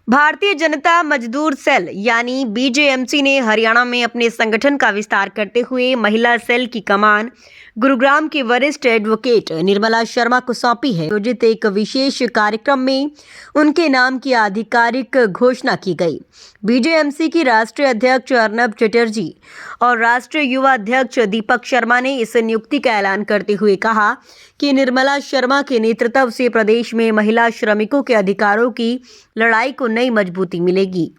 भारतीय जनता मजदूर सेल यानी बीजेएमसी ने हरियाणा में अपने संगठन का विस्तार करते हुए महिला सेल की कमान गुरुग्राम की वरिष्ठ एडवोकेट निर्मला शर्मा को सौंपी है। आयोजित एक विशेष कार्यक्रम में उनके नाम की आधिकारिक घोषणा की गई। बीजेएमसी की राष्ट्रीय अध्यक्ष अर्नब चटर्जी और राष्ट्रीय युवा अध्यक्ष दीपक शर्मा ने इस नियुक्ति का ऐलान करते हुए कहा कि निर्मला शर्मा के नेतृत्व से प्रदेश में महिला श्रमिकों के अधिकारों की लड़ाई को नई मजबूती मिलेगी।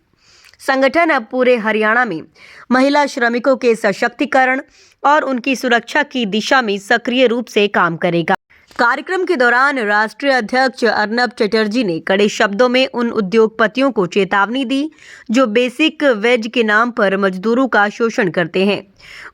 संगठन अब पूरे हरियाणा में महिला श्रमिकों के सशक्तिकरण और उनकी सुरक्षा की दिशा में सक्रिय रूप से काम करेगा। कार्यक्रम के दौरान राष्ट्रीय अध्यक्ष अर्नब चटर्जी ने कड़े शब्दों में उन उद्योगपतियों को चेतावनी दी जो बेसिक वेज के नाम पर मजदूरों का शोषण करते हैं।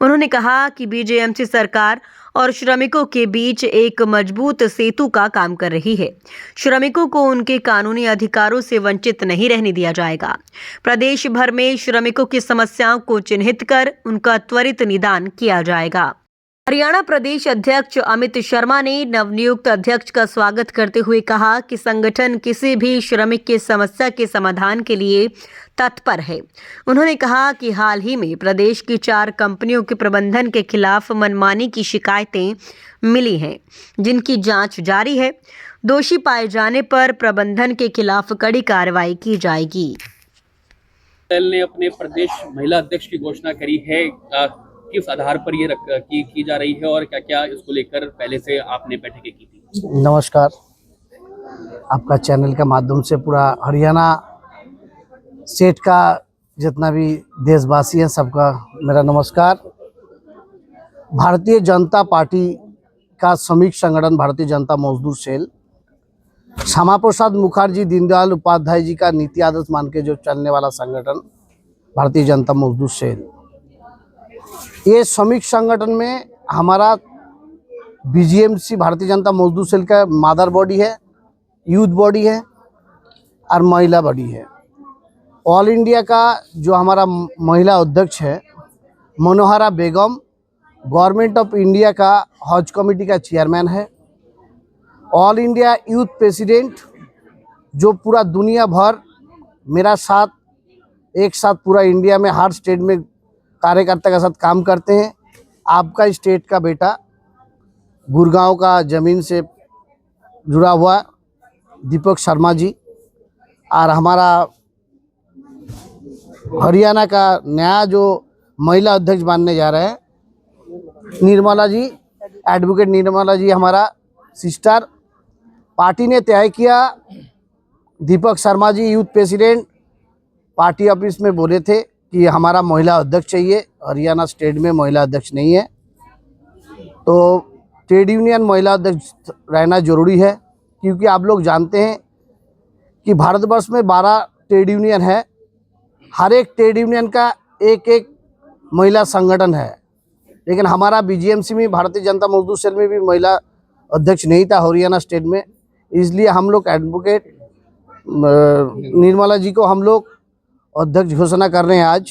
उन्होंने कहा कि बीजेएमसी सरकार और श्रमिकों के बीच एक मजबूत सेतु का काम कर रही है। श्रमिकों को उनके कानूनी अधिकारों से वंचित नहीं रहने दिया जाएगा। प्रदेश भर में श्रमिकों की समस्याओं को चिन्हित कर उनका त्वरित निदान किया जाएगा। हरियाणा प्रदेश अध्यक्ष अमित शर्मा ने नवनियुक्त अध्यक्ष का स्वागत करते हुए कहा कि संगठन किसी भी श्रमिक की समस्या के समाधान के लिए तत्पर है। उन्होंने कहा कि हाल ही में प्रदेश की 4 कंपनियों के प्रबंधन के खिलाफ मनमानी की शिकायतें मिली हैं, जिनकी जांच जारी है। दोषी पाए जाने पर प्रबंधन के खिलाफ कड़ी कार्रवाई की जाएगी। सेल ने अपने प्रदेश महिला अध्यक्ष की घोषणा करी है, किस आधार पर ये की जा रही है और क्या क्या इसको लेकर पहले से आपने बैठकें की थी? नमस्कार, आपका चैनल के माध्यम से पूरा हरियाणा स्टेट का जितना भी देशवासी है सबका मेरा नमस्कार। भारतीय जनता पार्टी का श्रमिक संगठन भारतीय जनता मजदूर सेल श्यामा प्रसाद मुखर्जी दीनदयाल उपाध्याय जी का नीति आदर्श मान के जो चलने वाला संगठन भारतीय जनता मजदूर सेल, ये श्रमिक संगठन में हमारा बीजेएमसी भारतीय जनता मजदूर सेल का मदर बॉडी है, यूथ बॉडी है और महिला बॉडी है। ऑल इंडिया का जो हमारा महिला अध्यक्ष है मनोहरा बेगम, गवर्नमेंट ऑफ इंडिया का हज कमेटी का चेयरमैन है। ऑल इंडिया यूथ प्रेसिडेंट जो पूरा दुनिया भर मेरा साथ एक साथ पूरा इंडिया में हर स्टेट में कार्यकर्ता के साथ काम करते हैं। आपका स्टेट का बेटा गुड़गांव का ज़मीन से जुड़ा हुआ दीपक शर्मा जी और हमारा हरियाणा का नया जो महिला अध्यक्ष बनने जा रहे हैं निर्मला जी, एडवोकेट निर्मला जी हमारा सिस्टर। पार्टी ने तय किया, Deepak Sharma ji youth president party office में बोले थे कि हमारा महिला अध्यक्ष चाहिए, हरियाणा स्टेट में महिला अध्यक्ष नहीं है, तो ट्रेड यूनियन महिला अध्यक्ष रहना जरूरी है। क्योंकि आप लोग जानते हैं कि भारतवर्ष में 12 ट्रेड यूनियन है, हर एक ट्रेड यूनियन का एक एक महिला संगठन है, लेकिन हमारा बीजेएमसी में भारतीय जनता मजदूर सेल में भी महिला अध्यक्ष नहीं था हरियाणा स्टेट में। इसलिए हम लोग एडवोकेट निर्मला जी को हम लोग अध्यक्ष घोषणा कर रहे हैं आज।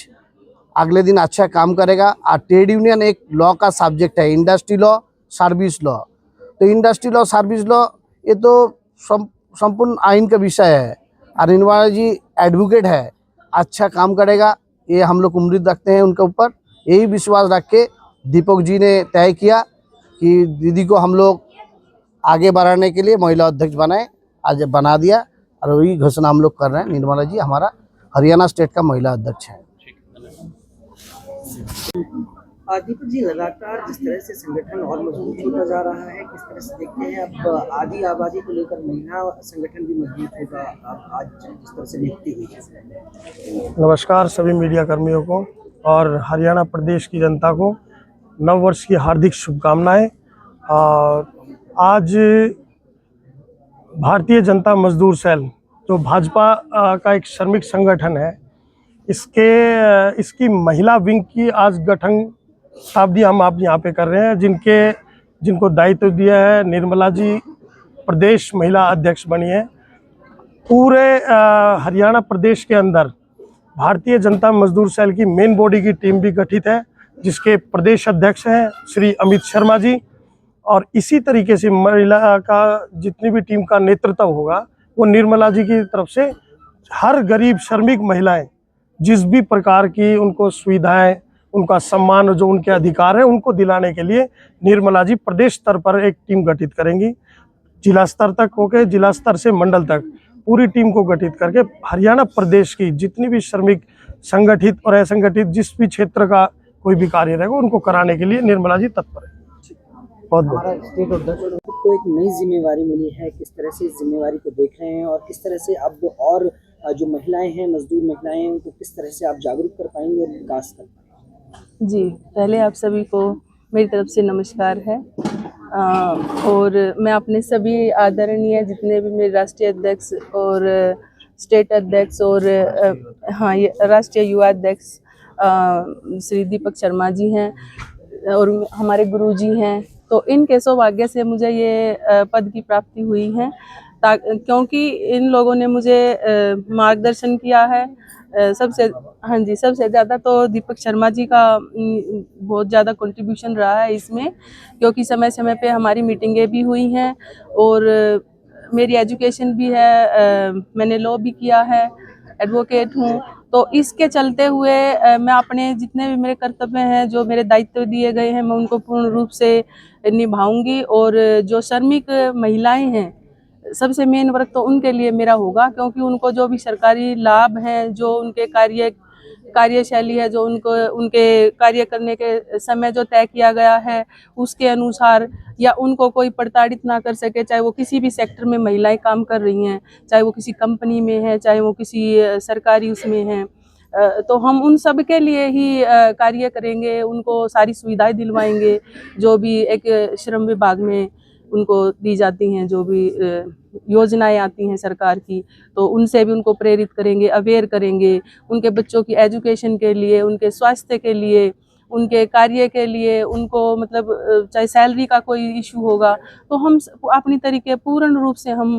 अगले दिन अच्छा काम करेगा। और ट्रेड यूनियन एक लॉ का सब्जेक्ट है, इंडस्ट्री लॉ, सर्विस लॉ। तो इंडस्ट्री लॉ, सर्विस लॉ ये तो संपूर्ण आइन का विषय है और निर्मला जी एडवोकेट है, अच्छा काम करेगा, ये हम लोग उम्मीद रखते हैं उनके ऊपर। यही विश्वास रख के दीपक जी ने तय किया कि दीदी को हम लोग आगे बढ़ाने के लिए महिला अध्यक्ष बनाए, आज बना दिया और वही घोषणा हम लोग कर रहे हैं। निर्मला जी हमारा हरियाणा स्टेट का महिला अध्यक्ष है। दीपक जी, लगातार जिस तरह से संगठन और मजबूत होता जा रहा है, किस तरह से देखते हैं अब आधी आबादी को लेकर महिला संगठन भी मजबूत होगा, अब आज जिस तरह से नियुक्ति हुई है? नमस्कार सभी मीडिया कर्मियों को और हरियाणा प्रदेश की जनता को नव वर्ष की हार्दिक शुभकामनाएं। आज भारतीय जनता मजदूर सेल जो भाजपा का एक श्रमिक संगठन है, इसकी महिला विंग की आज गठन शताब्दी हम आप यहाँ पे कर रहे हैं, जिनको दायित्व दिया है निर्मला जी प्रदेश महिला अध्यक्ष बनी है। पूरे हरियाणा प्रदेश के अंदर भारतीय जनता मजदूर सेल की मेन बॉडी की टीम भी गठित है, जिसके प्रदेश अध्यक्ष हैं श्री अमित शर्मा जी। और इसी तरीके से महिला का जितनी भी टीम का नेतृत्व होगा वो निर्मला जी की तरफ से हर गरीब श्रमिक महिलाएं जिस भी प्रकार की उनको सुविधाएं, उनका सम्मान, जो उनके अधिकार है, उनको दिलाने के लिए निर्मला जी प्रदेश स्तर पर एक टीम गठित करेंगी। जिला स्तर तक होके जिला स्तर से मंडल तक पूरी टीम को गठित करके हरियाणा प्रदेश की जितनी भी श्रमिक संगठित और असंगठित जिस भी क्षेत्र का कोई भी कार्य रहेगा उनको कराने के लिए निर्मला जी तत्पर है। बहुत बहुत हमारा स्टेट अध्यक्ष को एक नई जिम्मेवारी मिली है, किस तरह से इस जिम्मेवारी को देख रहे हैं और किस तरह से अब और जो महिलाएं हैं, मजदूर महिलाएं हैं, उनको किस तरह से आप जागरूक कर पाएंगे और विकास कर पाएंगे? जी, पहले आप सभी को मेरी तरफ से नमस्कार है। और मैं अपने सभी आदरणीय जितने भी मेरे राष्ट्रीय अध्यक्ष और स्टेट अध्यक्ष और हाँ ये राष्ट्रीय युवा अध्यक्ष श्री दीपक शर्मा जी हैं और हमारे गुरुजी हैं, तो इनके सौभाग्य से मुझे ये पद की प्राप्ति हुई है, क्योंकि इन लोगों ने मुझे मार्गदर्शन किया है। सबसे ज़्यादा तो दीपक शर्मा जी का बहुत ज़्यादा कंट्रीब्यूशन रहा है इसमें, क्योंकि समय समय पे हमारी मीटिंगें भी हुई हैं और मेरी एजुकेशन भी है, मैंने लॉ भी किया है, एडवोकेट हूँ। तो इसके चलते हुए मैं अपने जितने भी मेरे कर्तव्य हैं, जो मेरे दायित्व दिए गए हैं, मैं उनको पूर्ण रूप से निभाऊंगी। और जो श्रमिक महिलाएं हैं, सबसे मेन वर्क तो उनके लिए मेरा होगा, क्योंकि उनको जो भी सरकारी लाभ हैं, जो उनके कार्यशैली है, जो उनके कार्य करने के समय जो तय किया गया है उसके अनुसार, या उनको कोई प्रताड़ित ना कर सके, चाहे वो किसी भी सेक्टर में महिलाएं काम कर रही हैं, चाहे वो किसी कंपनी में है, चाहे वो किसी सरकारी उसमें हैं, तो हम उन सब के लिए ही कार्य करेंगे, उनको सारी सुविधाएं दिलवाएंगे जो भी एक श्रम विभाग में उनको दी जाती हैं, जो भी योजनाएं आती हैं सरकार की, तो उनसे भी उनको प्रेरित करेंगे, अवेयर करेंगे, उनके बच्चों की एजुकेशन के लिए, उनके स्वास्थ्य के लिए, उनके कार्य के लिए, उनको मतलब चाहे सैलरी का कोई इशू होगा तो हम अपनी तरीके पूर्ण रूप से हम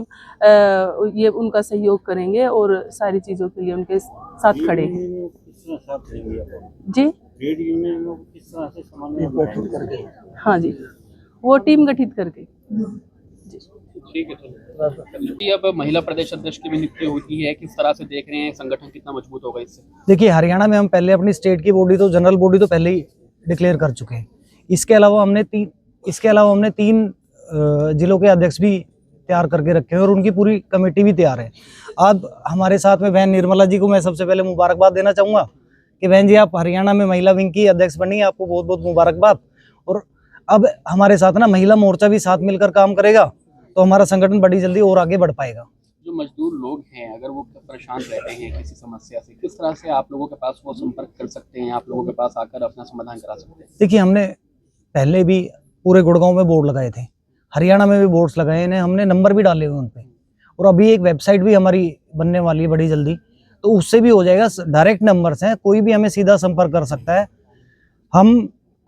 ये उनका सहयोग करेंगे और सारी चीज़ों के लिए उनके साथ खड़े हैं। जी, हाँ जी, वो टीम गठित करके। ठीक है। अब महिला प्रदेश अध्यक्ष की भी नियुक्ति होती है, किस तरह से देख रहे हैं, संगठन कितना मजबूत होगा इससे? देखिए, हरियाणा में हम पहले अपनी स्टेट की बॉडी तो जनरल बॉडी तो पहले ही डिक्लेयर कर चुके हैं। इसके अलावा हमने तीन जिलों के अध्यक्ष भी तैयार करके रखे हैं और उनकी पूरी कमेटी भी तैयार है। अब हमारे साथ में बहन निर्मला जी को मैं सबसे पहले मुबारकबाद देना चाहूँगा कि बहन जी आप हरियाणा में महिला विंग की अध्यक्ष बनी, आपको बहुत बहुत मुबारकबाद। और अब हमारे साथ ना महिला मोर्चा भी साथ मिलकर काम करेगा तो हमारा संगठन बड़ी जल्दी और आगे बढ़ पाएगा। जो मजदूर लोग हैं, अगर वो परेशान रहते हैं किसी समस्या से, किस तरह से आप लोगों के पास वो संपर्क कर सकते हैं, आप लोगों के पास आकर अपना समाधान करा सकते हैं? देखिए, हमने पहले भी पूरे गुड़गांव में बोर्ड लगाए थे, हरियाणा में भी बोर्ड्स लगाए हैं, हमने नंबर भी डाले हुए उन पे, और अभी एक वेबसाइट भी हमारी बनने वाली है बड़ी जल्दी, तो उससे भी हो जाएगा। डायरेक्ट नंबर्स हैं, कोई भी हमें सीधा संपर्क कर सकता है। हम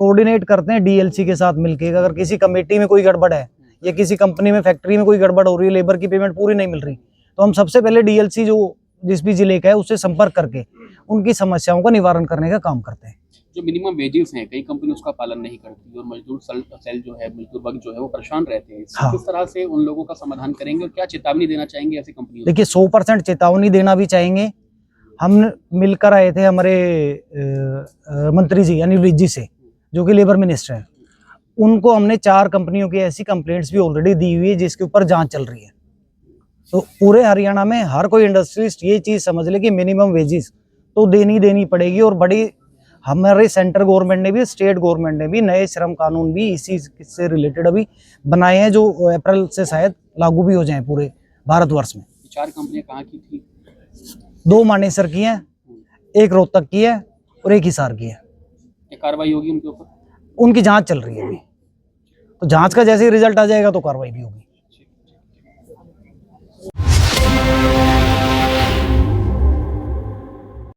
कोऑर्डिनेट करते हैं डीएलसी के साथ मिलकर, अगर किसी कमेटी में कोई गड़बड़ है या किसी कंपनी में फैक्ट्री में कोई गड़बड़ हो रही है, लेबर की पेमेंट पूरी नहीं मिल रही, तो हम सबसे पहले डीएलसी जो जिस भी जिले का है उससे संपर्क करके उनकी समस्याओं का निवारण करने का काम करते हैं। जो मिनिमम वेजेस हैं, कई कंपनी उसका पालन नहीं करती और मजदूर सेल जो है, मजदूर वर्ग जो है वो परेशान रहते हैं। हाँ। किस तरह से उन लोगों का समाधान करेंगे और क्या चेतावनी देना चाहेंगे ऐसी कंपनियों को? देखिए, 100% चेतावनी देना भी चाहेंगे। हम मिलकर आए थे हमारे मंत्री जी अनिल विज जी से, जो कि लेबर मिनिस्टर हैं, उनको हमने 4 कंपनियों की ऐसी कंप्लेंट्स भी ऑलरेडी दी हुई है जिसके ऊपर जांच चल रही है। तो पूरे हरियाणा में हर कोई इंडस्ट्रियलिस्ट ये चीज़ समझ ले कि मिनिमम वेजेस तो देनी पड़ेगी। और बड़ी हमारे सेंट्रल गवर्नमेंट ने भी, स्टेट गवर्नमेंट ने भी नए श्रम कानून भी इसी से रिलेटेड अभी बनाए हैं, जो अप्रैल से शायद लागू भी हो जाएं पूरे भारतवर्ष में। 4 कंपनियां कहाँ की थी? 2 मानेसर की हैं, 1 रोहतक की है और 1 हिसार की है। कार्रवाई होगी उनके ऊपर? उनकी जांच चल रही है अभी, तो जांच का जैसे ही रिजल्ट आ जाएगा तो कार्रवाई भी होगी।